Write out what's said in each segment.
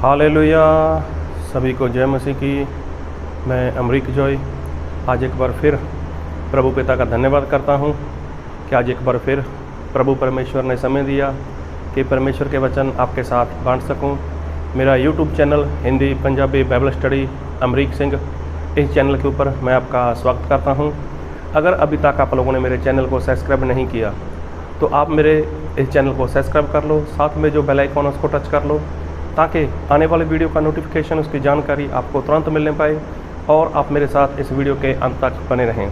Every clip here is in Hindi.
हालेलुया। सभी को जय मसीह की। मैं अमरीक जॉय आज एक बार फिर प्रभु पिता का धन्यवाद करता हूँ कि आज एक बार फिर प्रभु परमेश्वर ने समय दिया कि परमेश्वर के वचन आपके साथ बांट सकूँ। मेरा YouTube channel Hindi Punjabi Bible study Amrik Singh, इस चैनल के ऊपर मैं आपका स्वागत करता हूँ। अगर अभी तक आप लोगों ने मेरे चैनल को सब्सक्राइब नहीं किया तो आप मेरे इस चैनल को सब्सक्राइब कर लो, साथ में जो बेल आइकन है उसको टच कर लो ताकि आने वाले वीडियो का नोटिफिकेशन, उसकी जानकारी आपको तुरंत मिलने पाए और आप मेरे साथ इस वीडियो के अंत तक बने रहें।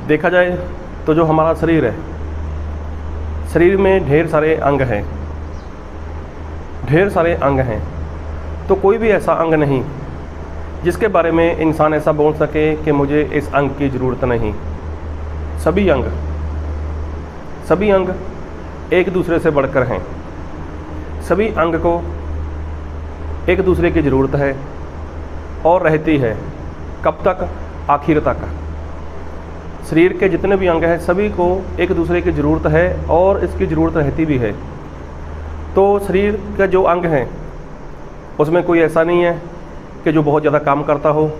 देखा जाए तो जो हमारा शरीर है, शरीर में ढेर सारे अंग हैं, ढेर सारे अंग हैं। तो कोई भी ऐसा अंग नहीं जिसके बारे में इंसान ऐसा बोल सके कि मुझे इस अंग की ज़रूरत नहीं। सभी अंग एक दूसरे से बढ़कर हैं। सभी अंग को एक दूसरे की ज़रूरत है और रहती है। कब तक? आखिर तक। शरीर के जितने भी अंग हैं सभी को एक दूसरे की ज़रूरत है और इसकी ज़रूरत रहती भी है। तो शरीर का जो अंग हैं उसमें कोई ऐसा नहीं है कि जो बहुत ज़्यादा काम करता हो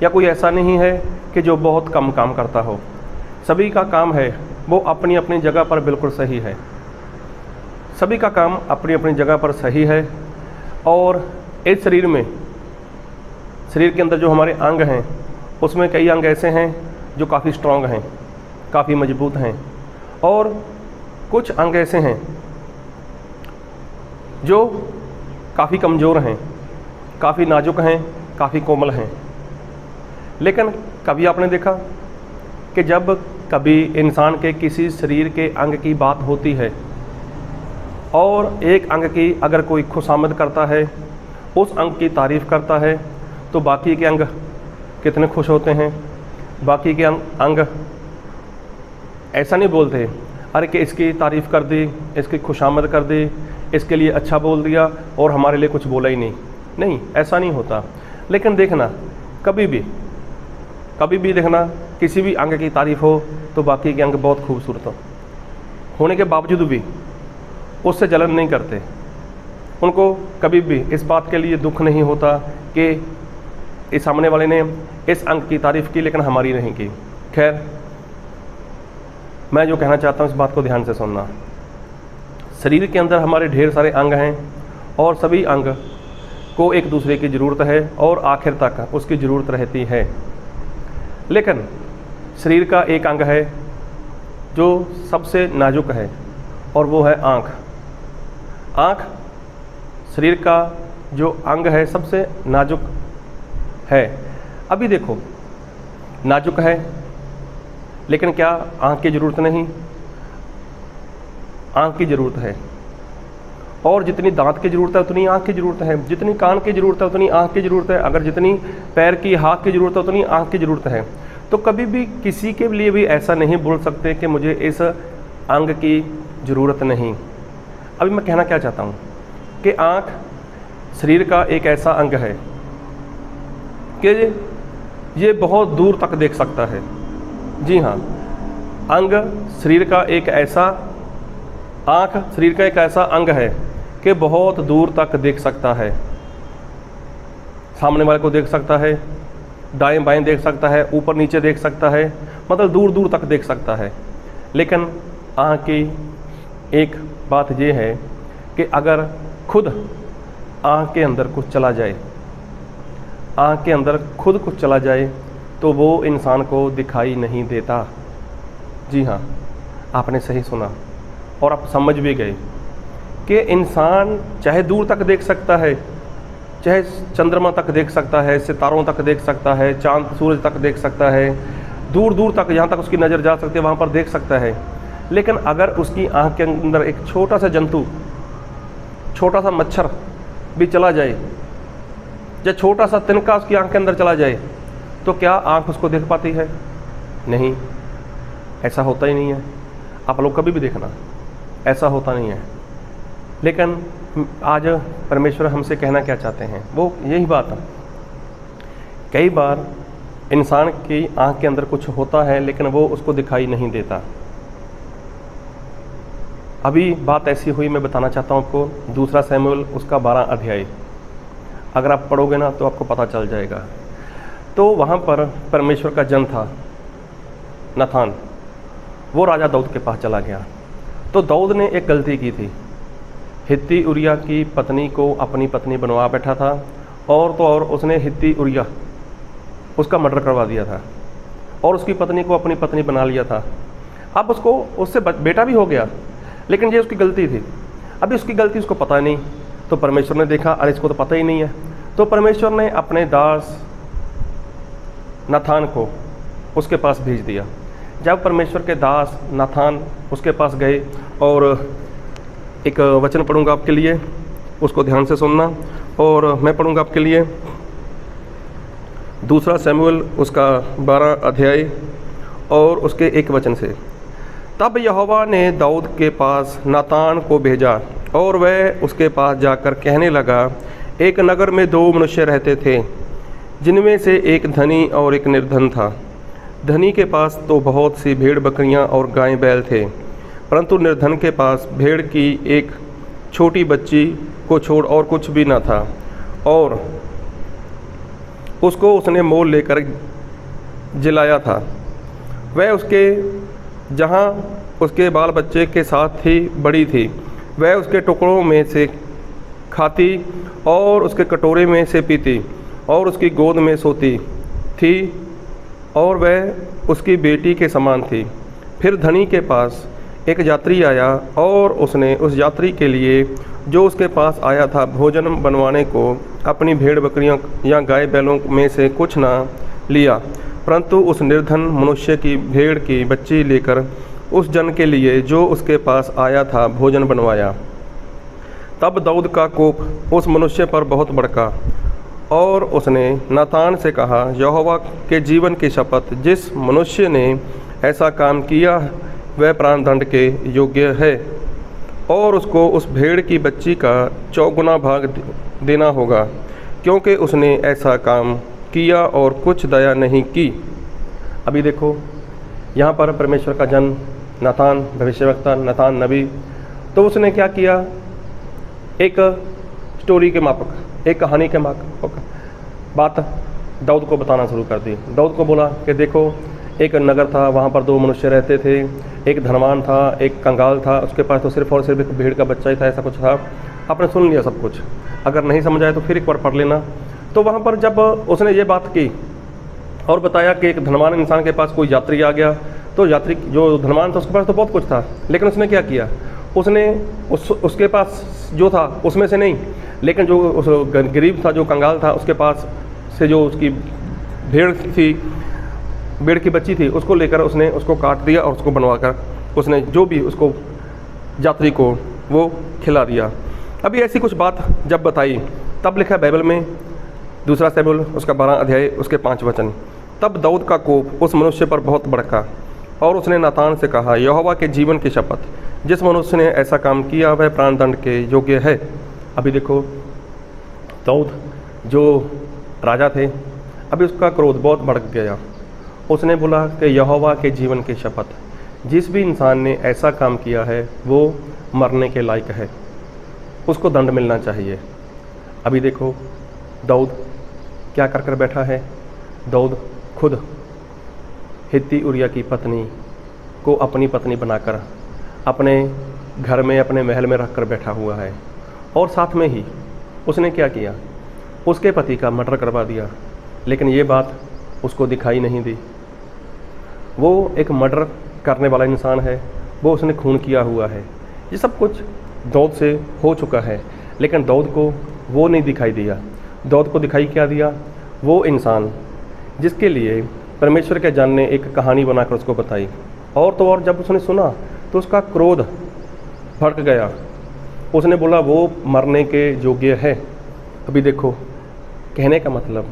या कोई ऐसा नहीं है कि जो बहुत कम काम करता हो। सभी का काम है वो अपनी अपनी जगह पर बिल्कुल सही है। सभी का काम अपनी अपनी जगह पर सही है। और इस शरीर के अंदर जो हमारे अंग हैं उसमें कई अंग ऐसे हैं जो काफ़ी स्ट्रांग हैं, काफ़ी मजबूत हैं, और कुछ अंग ऐसे हैं जो काफ़ी कमज़ोर हैं, काफ़ी नाजुक हैं, काफ़ी कोमल हैं। लेकिन कभी आपने देखा कि जब कभी इंसान के किसी शरीर के अंग की बात होती है और एक अंग की अगर कोई खुशामद करता है, उस अंग की तारीफ़ करता है, तो बाकी के अंग कितने खुश होते हैं। बाकी के अंग ऐसा नहीं बोलते अरे कि इसकी तारीफ़ कर दी, इसकी खुशामद कर दी, इसके लिए अच्छा बोल दिया और हमारे लिए कुछ बोला ही नहीं, ऐसा नहीं होता। लेकिन देखना कभी भी देखना किसी भी अंग की तारीफ़ हो तो बाकी के अंग बहुत खूबसूरत होने के बावजूद भी उससे जलन नहीं करते। उनको कभी भी इस बात के लिए दुख नहीं होता कि इस सामने वाले ने इस अंग की तारीफ़ की लेकिन हमारी नहीं की। खैर, मैं जो कहना चाहता हूँ इस बात को ध्यान से सुनना। शरीर के अंदर हमारे ढेर सारे अंग हैं और सभी अंग को एक दूसरे की ज़रूरत है और आखिर तक उसकी ज़रूरत रहती है। लेकिन शरीर का एक अंग है जो सबसे नाजुक है और वो है आँख। आँख शरीर का जो अंग है सबसे नाजुक है। अभी देखो, नाजुक है लेकिन क्या आँख की ज़रूरत नहीं? आँख की ज़रूरत है। और जितनी दांत की ज़रूरत है उतनी आँख की ज़रूरत है, जितनी कान की ज़रूरत है उतनी आँख की ज़रूरत है, अगर जितनी पैर की, हाथ की ज़रूरत है उतनी आँख की ज़रूरत है। तो कभी भी किसी के लिए भी ऐसा नहीं बोल सकते कि मुझे इस अंग की ज़रूरत नहीं। अभी मैं कहना क्या चाहता हूँ कि आँख शरीर का एक ऐसा अंग है कि ये बहुत दूर तक देख सकता है। जी हाँ, आँख शरीर का एक ऐसा अंग है कि बहुत दूर तक देख सकता है। सामने वाले को देख सकता है, दाएं बाएं देख सकता है, ऊपर नीचे देख सकता है, मतलब दूर दूर तक देख सकता है। लेकिन आँख की एक बात ये है कि अगर खुद आँख के अंदर कुछ चला जाए, तो वो इंसान को दिखाई नहीं देता। जी हाँ, आपने सही सुना और आप समझ भी गए कि इंसान चाहे दूर तक देख सकता है, चाहे चंद्रमा तक देख सकता है, सितारों तक देख सकता है, चांद सूरज तक देख सकता है, दूर दूर तक जहाँ तक उसकी नज़र जा सकती है वहाँ पर देख सकता है। लेकिन अगर उसकी आँख के अंदर एक छोटा सा जंतु, छोटा सा मच्छर भी चला जाए या छोटा सा तिनका उसकी आँख के अंदर चला जाए तो क्या आँख उसको देख पाती है? नहीं, ऐसा होता ही नहीं है। आप लोग कभी भी देखना, ऐसा होता नहीं है। लेकिन आज परमेश्वर हमसे कहना क्या चाहते हैं वो यही बात है। कई बार इंसान की आँख के अंदर कुछ होता है लेकिन वो उसको दिखाई नहीं देता। अभी बात ऐसी हुई, मैं बताना चाहता हूँ आपको, दूसरा शमूएल उसका 12 अध्याय अगर आप पढ़ोगे ना तो आपको पता चल जाएगा। तो वहाँ पर परमेश्वर का जन था नाथान, वो राजा दाऊद के पास चला गया। तो दाऊद ने एक गलती की थी, हित्ती उरिया की पत्नी को अपनी पत्नी बनवा बैठा था, और तो और उसने हित्ती उरिया उसका मर्डर करवा दिया था और उसकी पत्नी को अपनी पत्नी बना लिया था। अब उसको उससे बेटा भी हो गया, लेकिन ये उसकी गलती थी। अभी उसकी गलती उसको पता नहीं, तो परमेश्वर ने देखा अरे इसको तो पता ही नहीं है, तो परमेश्वर ने अपने दास नाथान को उसके पास भेज दिया। जब परमेश्वर के दास नाथान उसके पास गए, और एक वचन पढ़ूंगा आपके लिए, उसको ध्यान से सुनना, और मैं पढ़ूंगा आपके लिए दूसरा शमूएल उसका 12 अध्याय और उसके 1 वचन से। तब यहोवा ने दाऊद के पास नातान को भेजा, और वह उसके पास जाकर कहने लगा, एक नगर में 2 मनुष्य रहते थे, जिनमें से एक धनी और एक निर्धन था। धनी के पास तो बहुत सी भेड़ बकरियां और गाय बैल थे, परंतु निर्धन के पास भेड़ की एक छोटी बच्ची को छोड़ और कुछ भी न था, और उसको उसने मोल लेकर जिलाया था। वह उसके जहाँ उसके बाल बच्चे के साथ थी बड़ी थी, वह उसके टुकड़ों में से खाती और उसके कटोरे में से पीती और उसकी गोद में सोती थी, और वह उसकी बेटी के समान थी। फिर धनी के पास एक यात्री आया, और उसने उस यात्री के लिए जो उसके पास आया था भोजन बनवाने को अपनी भेड़ बकरियों या गाय बैलों में से कुछ ना लिया, परंतु उस निर्धन मनुष्य की भेड़ की बच्ची लेकर उस जन के लिए जो उसके पास आया था भोजन बनवाया। तब दाऊद का कोप उस मनुष्य पर बहुत भड़का, और उसने नातान से कहा, यहोवा के जीवन की शपथ, जिस मनुष्य ने ऐसा काम किया वह प्राण दंड के योग्य है, और उसको उस भेड़ की बच्ची का 4 गुना भाग देना होगा, क्योंकि उसने ऐसा काम किया और कुछ दया नहीं की। अभी देखो यहाँ पर परमेश्वर का जन नातान भविष्यवक्ता, नातान नबी, तो उसने क्या किया, एक स्टोरी के माफक, एक कहानी के माफक बात दाऊद को बताना शुरू कर दी। दाऊद को बोला कि देखो एक नगर था, वहाँ पर 2 मनुष्य रहते थे, एक धनवान था, एक कंगाल था, उसके पास तो सिर्फ और सिर्फ एक भेड़ का बच्चा ही था, ऐसा कुछ था। आपने सुन लिया सब कुछ, अगर नहीं समझ आए तो फिर एक बार पढ़ लेना। तो वहाँ पर जब उसने ये बात की और बताया कि एक धनवान इंसान के पास कोई यात्री आ गया, तो यात्री जो धनवान था उसके पास तो बहुत कुछ था, लेकिन उसने क्या किया, उसने उसके पास जो था उसमें से नहीं, लेकिन जो उस गरीब था, जो कंगाल था, उसके पास से जो उसकी भेड़ थी, भेड़ की बच्ची थी, उसको लेकर उसने उसको काट दिया और उसको बनवाकर उसने जो भी उसको यात्री को वो खिला दिया। अभी ऐसी कुछ बात जब बताई, तब लिखा बाइबल में दूसरा शमूएल उसका 12 अध्याय उसके 5 वचन। तब दाऊद का कोप उस मनुष्य पर बहुत भड़का, और उसने नातान से कहा, यहोवा के जीवन की शपथ, जिस मनुष्य ने ऐसा काम किया वह प्राण दंड के योग्य है। अभी देखो दाऊद जो राजा थे, अभी उसका क्रोध बहुत भड़क गया। उसने बोला कि यहोवा के जीवन की शपथ, जिस भी इंसान ने ऐसा काम किया है वो मरने के लायक है, उसको दंड मिलना चाहिए। अभी देखो दाऊद क्या कर बैठा है, दाऊद खुद हित्ती उरिया की पत्नी को अपनी पत्नी बनाकर अपने घर में, अपने महल में रख कर बैठा हुआ है, और साथ में ही उसने क्या किया, उसके पति का मर्डर करवा दिया। लेकिन ये बात उसको दिखाई नहीं दी। वो एक मर्डर करने वाला इंसान है, वो उसने खून किया हुआ है, ये सब कुछ दाऊद से हो चुका है, लेकिन दाऊद को वो नहीं दिखाई दिया। दाऊद को दिखाई क्या दिया, वो इंसान जिसके लिए परमेश्वर के जन ने एक कहानी बनाकर उसको बताई, और तो और जब उसने सुना तो उसका क्रोध भड़क गया। उसने बोला वो मरने के योग्य है। अभी देखो कहने का मतलब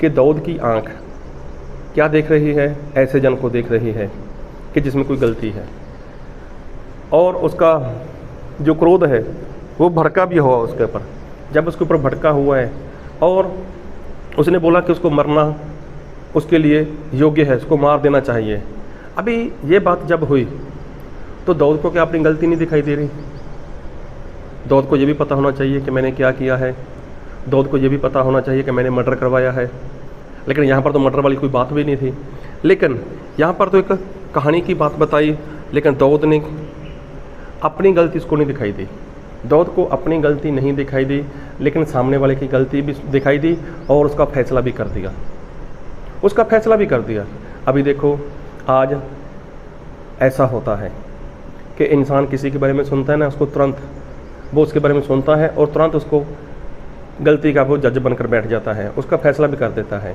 कि दाऊद की आँख क्या देख रही है, ऐसे जन को देख रही है कि जिसमें कोई गलती है, और उसका जो क्रोध है वो भड़का भी हुआ उसके ऊपर। जब उसके ऊपर भड़का हुआ है और उसने बोला कि उसको मरना उसके लिए योग्य है, उसको मार देना चाहिए। अभी ये बात जब हुई तो दाऊद को क्या अपनी गलती नहीं दिखाई दे रही? दाऊद को ये भी पता होना चाहिए कि मैंने क्या किया है, दाऊद को ये भी पता होना चाहिए कि मैंने मर्डर करवाया है। लेकिन यहाँ पर तो मर्डर वाली कोई बात भी नहीं थी। लेकिन यहाँ पर तो एक कहानी की बात बताई, लेकिन दाऊद ने अपनी गलती उसको नहीं दिखाई दी। दाऊद को अपनी गलती नहीं दिखाई दी, लेकिन सामने वाले की गलती भी दिखाई दी और उसका फैसला भी कर दिया, उसका फैसला भी कर दिया। अभी देखो, आज ऐसा होता है कि इंसान किसी के बारे में सुनता है ना, उसको तुरंत वो उसके बारे में सुनता है और तुरंत उसको गलती का वो जज बनकर बैठ जाता है, उसका फैसला भी कर देता है।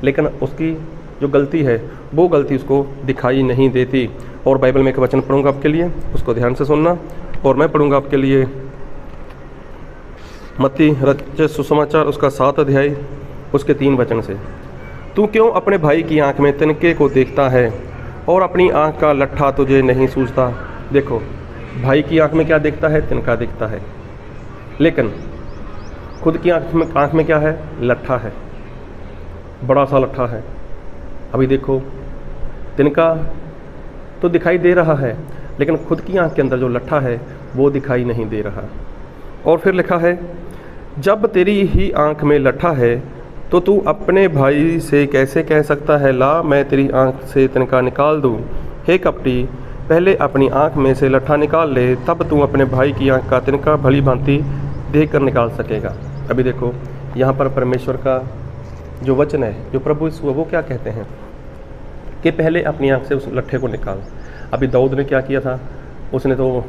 लेकिन उसकी जो गलती है वो गलती उसको दिखाई नहीं देती। और बाइबल में एक वचन पढ़ूंगा आपके लिए, उसको ध्यान से सुनना। और मैं पढ़ूंगा आपके लिए मत्ती रचित सुसमाचार उसका 7 अध्याय उसके 3 वचन से। तू क्यों अपने भाई की आंख में तिनके को देखता है और अपनी आंख का लट्ठा तुझे नहीं सूझता? देखो, भाई की आंख में क्या दिखता है? तिनका दिखता है, लेकिन खुद की आंख में क्या है? लट्ठा है, बड़ा सा लट्ठा है। अभी देखो, तिनका तो दिखाई दे रहा है, लेकिन खुद की आंख के अंदर जो लट्ठा है वो दिखाई नहीं दे रहा। और फिर लिखा है, जब तेरी ही आंख में लट्ठा है तो तू अपने भाई से कैसे कह सकता है, ला मैं तेरी आंख से तिनका निकाल दूं? हे कपटी, पहले अपनी आंख में से लट्ठा निकाल ले, तब तू अपने भाई की आंख का तिनका भली भांति देख कर निकाल सकेगा। अभी देखो, यहाँ पर परमेश्वर का जो वचन है, जो प्रभु यीशु है, वो क्या कहते हैं कि पहले अपनी आंख से उस लट्ठे को निकाल। अभी दाऊद ने क्या किया था? उसने तो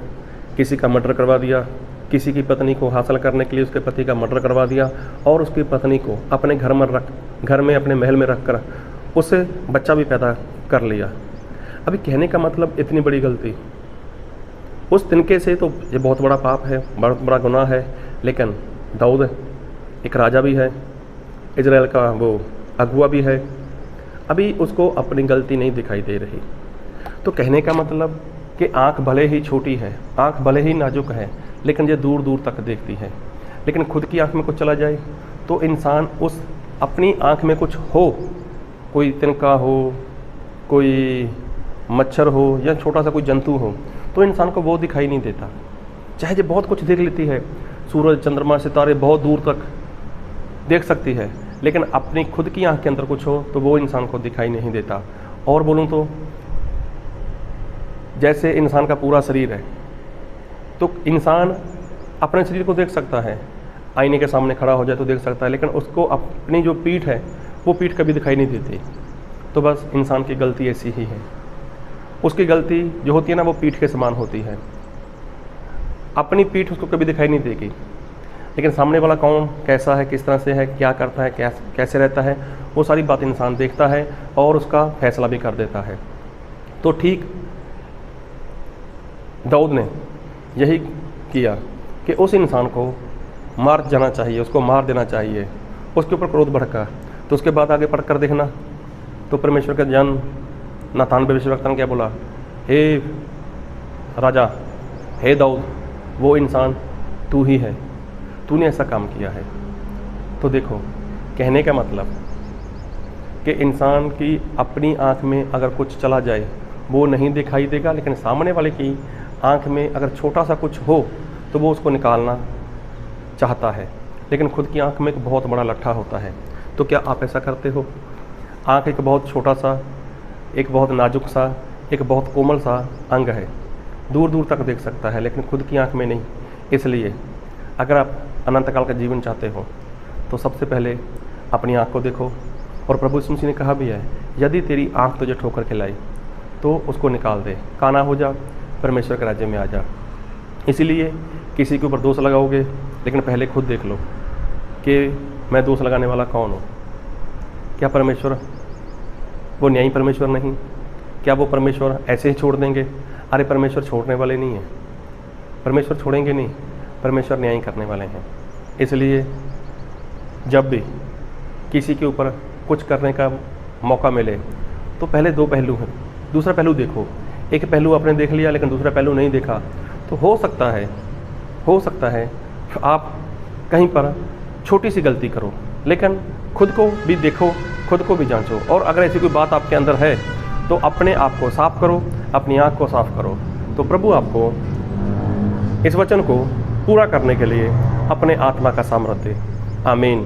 किसी का मर्डर करवा दिया, किसी की पत्नी को हासिल करने के लिए उसके पति का मर्डर करवा दिया और उसकी पत्नी को अपने घर में अपने महल में रखकर उससे बच्चा भी पैदा कर लिया। अभी कहने का मतलब, इतनी बड़ी गलती उस तिनके से, तो ये बहुत बड़ा पाप है, बहुत बड़ा गुनाह है। लेकिन दाऊद एक राजा भी है, इजराइल का वो अगुआ भी है, अभी उसको अपनी गलती नहीं दिखाई दे रही। तो कहने का मतलब कि आँख भले ही छोटी है, आँख भले ही नाजुक है, लेकिन ये दूर दूर तक देखती है। लेकिन खुद की आँख में कुछ चला जाए तो इंसान उस अपनी आँख में कुछ हो, कोई तिनका हो, कोई मच्छर हो या छोटा सा कोई जंतु हो, तो इंसान को वो दिखाई नहीं देता। चाहे ये बहुत कुछ देख लेती है, सूरज चंद्रमा सितारे बहुत दूर तक देख सकती है, लेकिन अपनी खुद की आँख के अंदर कुछ हो तो वो इंसान को दिखाई नहीं देता। और बोलूँ तो जैसे इंसान का पूरा शरीर है, तो इंसान अपने शरीर को देख सकता है, आईने के सामने खड़ा हो जाए तो देख सकता है, लेकिन उसको अपनी जो पीठ है वो पीठ कभी दिखाई नहीं देती। तो बस इंसान की गलती ऐसी ही है, उसकी गलती जो होती है ना, वो पीठ के समान होती है। अपनी पीठ उसको कभी दिखाई नहीं देगी, लेकिन सामने वाला कौन, कैसा है, किस तरह से है, क्या करता है, कैसे रहता है, वो सारी बात इंसान देखता है और उसका फैसला भी कर देता है। तो ठीक दाऊद ने यही किया कि उस इंसान को मार जाना चाहिए, उसको मार देना चाहिए, उसके ऊपर क्रोध भड़का। तो उसके बाद आगे पढ़कर देखना, तो परमेश्वर का जन नातान भविष्यवक्ता ने क्या बोला, हे राजा, हे दाऊद, वो इंसान तू ही है, तूने ऐसा काम किया है। तो देखो, कहने का मतलब कि इंसान की अपनी आँख में अगर कुछ चला जाए वो नहीं दिखाई देगा, लेकिन सामने वाले की आँख में अगर छोटा सा कुछ हो तो वो उसको निकालना चाहता है, लेकिन खुद की आँख में एक बहुत बड़ा लट्ठा होता है। तो क्या आप ऐसा करते हो? आँख एक बहुत छोटा सा, एक बहुत नाजुक सा, एक बहुत कोमल सा अंग है, दूर दूर तक देख सकता है, लेकिन खुद की आँख में नहीं। इसलिए अगर आप अनंत काल का जीवन चाहते हो तो सबसे पहले अपनी आँख को देखो। और प्रभु यीशु मसीह ने कहा भी है, यदि तेरी आँख तुझे ठोकर खिलाई तो उसको निकाल दे, काना हो जा, परमेश्वर के राज्य में आ जा। इसीलिए किसी के ऊपर दोष लगाओगे, लेकिन पहले खुद देख लो कि मैं दोष लगाने वाला कौन हूँ। क्या परमेश्वर वो न्यायी परमेश्वर नहीं? क्या वो परमेश्वर ऐसे ही छोड़ देंगे? अरे परमेश्वर छोड़ने वाले नहीं हैं, परमेश्वर छोड़ेंगे नहीं, परमेश्वर न्याय करने वाले हैं। इसलिए जब भी किसी के ऊपर कुछ करने का मौका मिले तो पहले दो पहलू हैं, दूसरा पहलू देखो। एक पहलू आपने देख लिया लेकिन दूसरा पहलू नहीं देखा, तो हो सकता है आप कहीं पर छोटी सी गलती करो, लेकिन खुद को भी देखो, खुद को भी जांचो। और अगर ऐसी कोई बात आपके अंदर है तो अपने आप को साफ करो, अपनी आँख को साफ करो, तो प्रभु आपको इस वचन को पूरा करने के लिए अपने आत्मा का सामर्थ्य दे। आमीन।